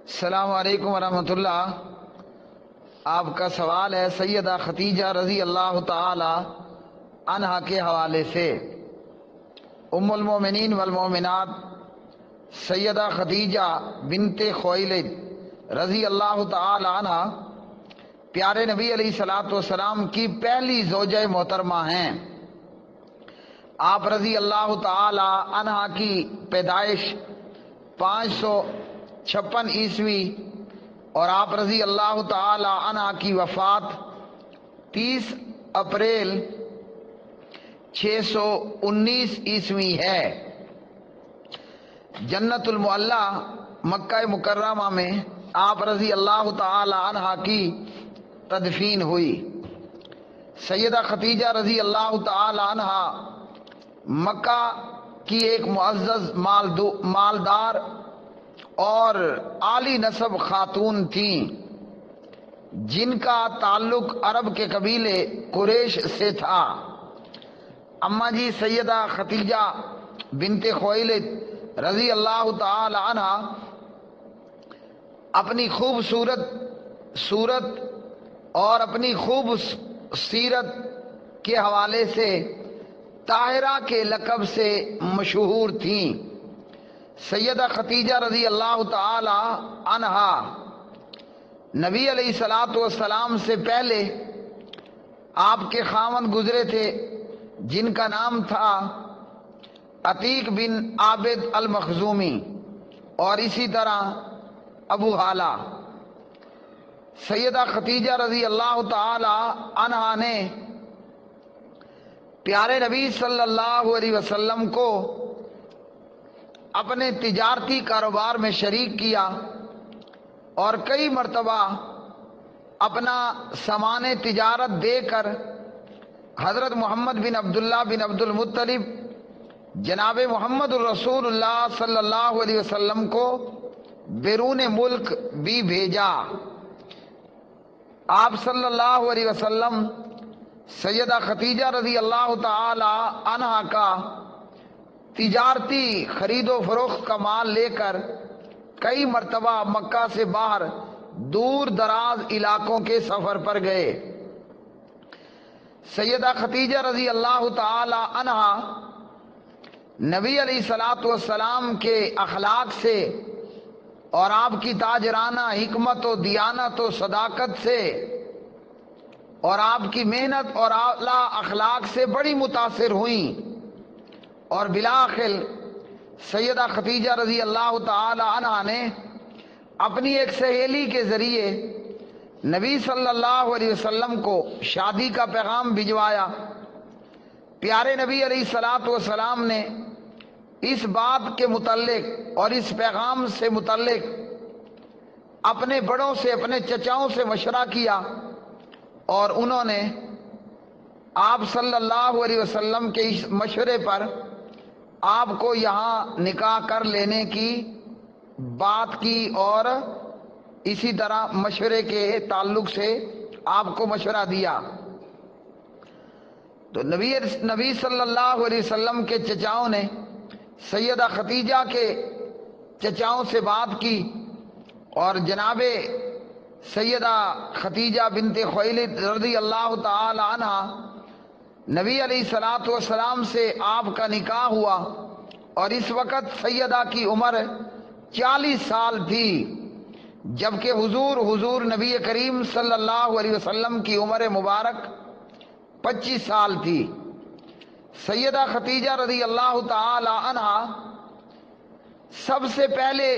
السلام علیکم ورحمۃ اللہ۔ آپ کا سوال ہے سیدہ خدیجہ رضی اللہ تعالی عنہا کے حوالے سے۔ ام المومنین والمومنات سیدہ خدیجہ بنت خویلد رضی اللہ تعالی عنہا پیارے نبی علیہ الصلوۃ والسلام کی پہلی زوجہ محترمہ ہیں۔ آپ رضی اللہ تعالی عنہا کی پیدائش 556 عیسوی اور آپ رضی اللہ تعالی عنہ کی وفات 30 اپریل 619 عیسوی ہے۔ جنت المعلا مکہ مکرمہ میں آپ رضی اللہ تعالی عنہ کی تدفین ہوئی۔ سیدہ خدیجہ رضی اللہ تعالی عنہ مکہ کی ایک معزز مالدار اور عالی نسب خاتون تھیں، جن کا تعلق عرب کے قبیلے قریش سے تھا۔ اماں جی سیدہ خدیجہ بنت خویلد رضی اللہ تعالی عنہ اپنی خوبصورت صورت اور اپنی خوب سیرت کے حوالے سے طاہرہ کے لقب سے مشہور تھیں۔ سیدہ خدیجہ رضی اللہ تعالی عنہا نبی علیہ الصلوۃ والسلام سے پہلے آپ کے خاوند گزرے تھے، جن کا نام تھا عتیق بن عابد المخزومی، اور اسی طرح ابو حالہ۔ سیدہ خدیجہ رضی اللہ تعالی عنہا نے پیارے نبی صلی اللہ علیہ وسلم کو اپنے تجارتی کاروبار میں شریک کیا اور کئی مرتبہ اپنا سامان تجارت دے کر حضرت محمد بن عبداللہ بن عبد المطلب جناب محمد الرسول اللہ صلی اللہ علیہ وسلم کو بیرون ملک بھی بھیجا۔ آپ صلی اللہ علیہ وسلم سیدہ خدیجہ رضی اللہ تعالی عنہا کا تجارتی خرید و فروخت کا مال لے کر کئی مرتبہ مکہ سے باہر دور دراز علاقوں کے سفر پر گئے۔ سیدہ خدیجہ رضی اللہ تعالی عنہا نبی علیہ الصلوۃ والسلام کے اخلاق سے اور آپ کی تاجرانہ حکمت و دیانت و صداقت سے اور آپ کی محنت اور اعلیٰ اخلاق سے بڑی متاثر ہوئیں، اور بالآخر سیدہ خدیجہ رضی اللہ تعالی عنہا نے اپنی ایک سہیلی کے ذریعے نبی صلی اللہ علیہ وسلم کو شادی کا پیغام بھجوایا۔ پیارے نبی علیہ الصلوۃ والسلام نے اس بات کے متعلق اور اس پیغام سے متعلق اپنے بڑوں سے، اپنے چچاؤں سے مشورہ کیا، اور انہوں نے آپ صلی اللہ علیہ وسلم کے اس مشورے پر آپ کو یہاں نکاح کر لینے کی بات کی، اور اسی طرح مشورے کے تعلق سے آپ کو مشورہ دیا۔ تو نبی صلی اللہ علیہ وسلم کے چچاؤں نے سیدہ خدیجہ کے چچاؤں سے بات کی، اور جناب سیدہ خدیجہ بنت خویلد رضی اللہ تعالی عنہا نبی علیہ الصلوۃ والسلام سے آپ کا نکاح ہوا، اور اس وقت سیدہ کی عمر 40 سال تھی، جبکہ حضور نبی کریم صلی اللہ علیہ وسلم کی عمر مبارک 25 سال تھی۔ سیدہ خدیجہ رضی اللہ تعالی عنہا سب سے پہلے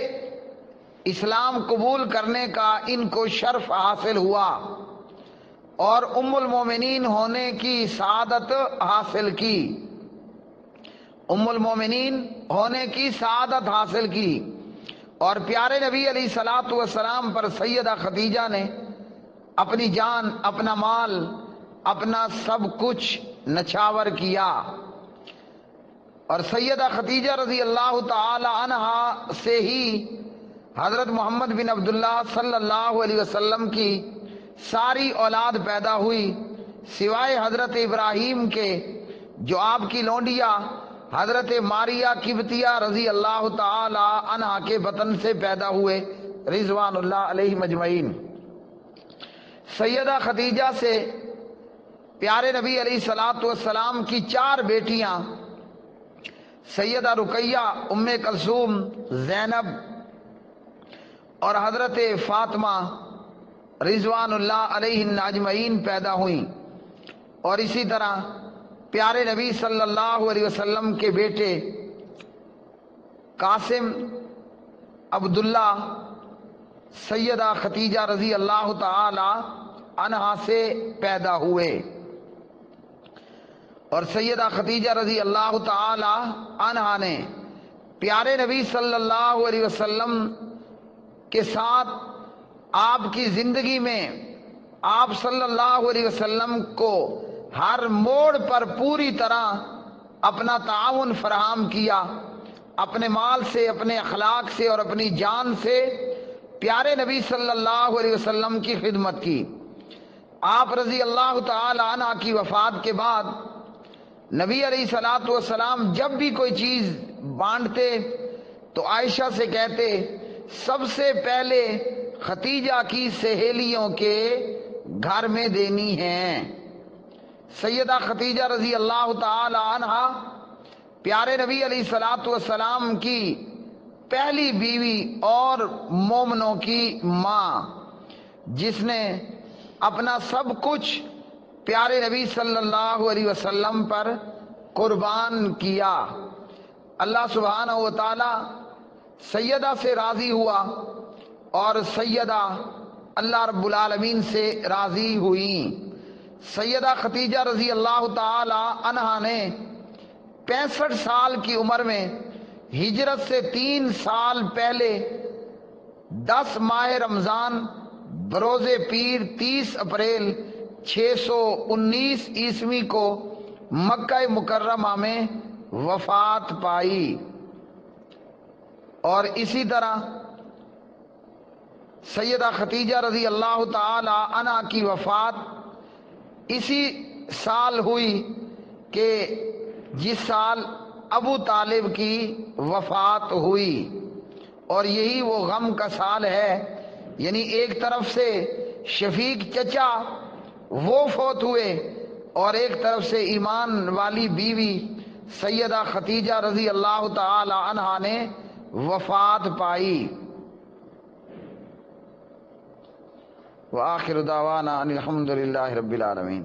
اسلام قبول کرنے کا ان کو شرف حاصل ہوا اور ام المومنین ہونے کی سعادت حاصل کی۔ ام المومنین ہونے کی سعادت حاصل کی، اور پیارے نبی علیہ الصلوۃ والسلام پر سیدہ خدیجہ نے اپنی جان، اپنا مال، اپنا سب کچھ نچھاور کیا۔ اور سیدہ خدیجہ رضی اللہ تعالی عنہا سے ہی حضرت محمد بن عبداللہ صلی اللہ علیہ وسلم کی ساری اولاد پیدا ہوئی، سوائے حضرت ابراہیم کے، جو آپ کی لونڈیا حضرت ماریہ قبطیہ رضی اللہ تعالی عنہا کے بطن سے پیدا ہوئے، رضوان اللہ علیہ مجمعین۔ سیدہ خدیجہ سے پیارے نبی علیہ الصلوۃ والسلام کی 4 بیٹیاں سیدہ رقیہ، ام کلثوم، زینب اور حضرت فاطمہ رضوان اللہ علیہن اجمعین پیدا ہوئیں، اور اسی طرح پیارے نبی صلی اللہ علیہ وسلم کے بیٹے قاسم، عبداللہ، سیدہ خدیجہ رضی اللہ تعالی عنہا سے پیدا ہوئے، اور سیدہ خدیجہ رضی اللہ تعالی عنہا نے پیارے نبی صلی اللہ علیہ وسلم کے ساتھ آپ کی زندگی میں آپ صلی اللہ علیہ وسلم کو ہر موڑ پر پوری طرح اپنا تعاون فراہم کیا، اپنے مال سے، اپنے اخلاق سے اور اپنی جان سے پیارے نبی صلی اللہ علیہ وسلم کی خدمت کی۔ آپ رضی اللہ تعالی عنہ کی وفات کے بعد نبی علیہ الصلوۃ والسلام جب بھی کوئی چیز بانٹتے تو عائشہ سے کہتے سب سے پہلے خدیجہ کی سہیلیوں کے گھر میں دینی ہے۔ سیدہ خدیجہ رضی اللہ تعالی عنہا پیارے نبی علیہ الصلوۃ والسلام کی پہلی بیوی اور مومنوں کی ماں، جس نے اپنا سب کچھ پیارے نبی صلی اللہ علیہ وسلم پر قربان کیا۔ اللہ سبحانہ و تعالی سیدہ سے راضی ہوا اور سیدہ اللہ رب العالمین سے راضی ہوئیں۔ سیدہ خدیجہ رضی اللہ تعالی عنہا نے 65 سال کی عمر میں ہجرت سے 3 سال پہلے 10 ماہ رمضان بروز پیر 30 اپریل 619 عیسوی کو مکہ مکرمہ میں وفات پائی، اور اسی طرح سیدہ خدیجہ رضی اللہ تعالی عنہا کی وفات اسی سال ہوئی کہ جس سال ابو طالب کی وفات ہوئی، اور یہی وہ غم کا سال ہے، یعنی ایک طرف سے شفیق چچا وہ فوت ہوئے اور ایک طرف سے ایمان والی بیوی سیدہ خدیجہ رضی اللہ تعالی عنہا نے وفات پائی۔ وآخر دعوانا ان الحمد للہ رب العالمین۔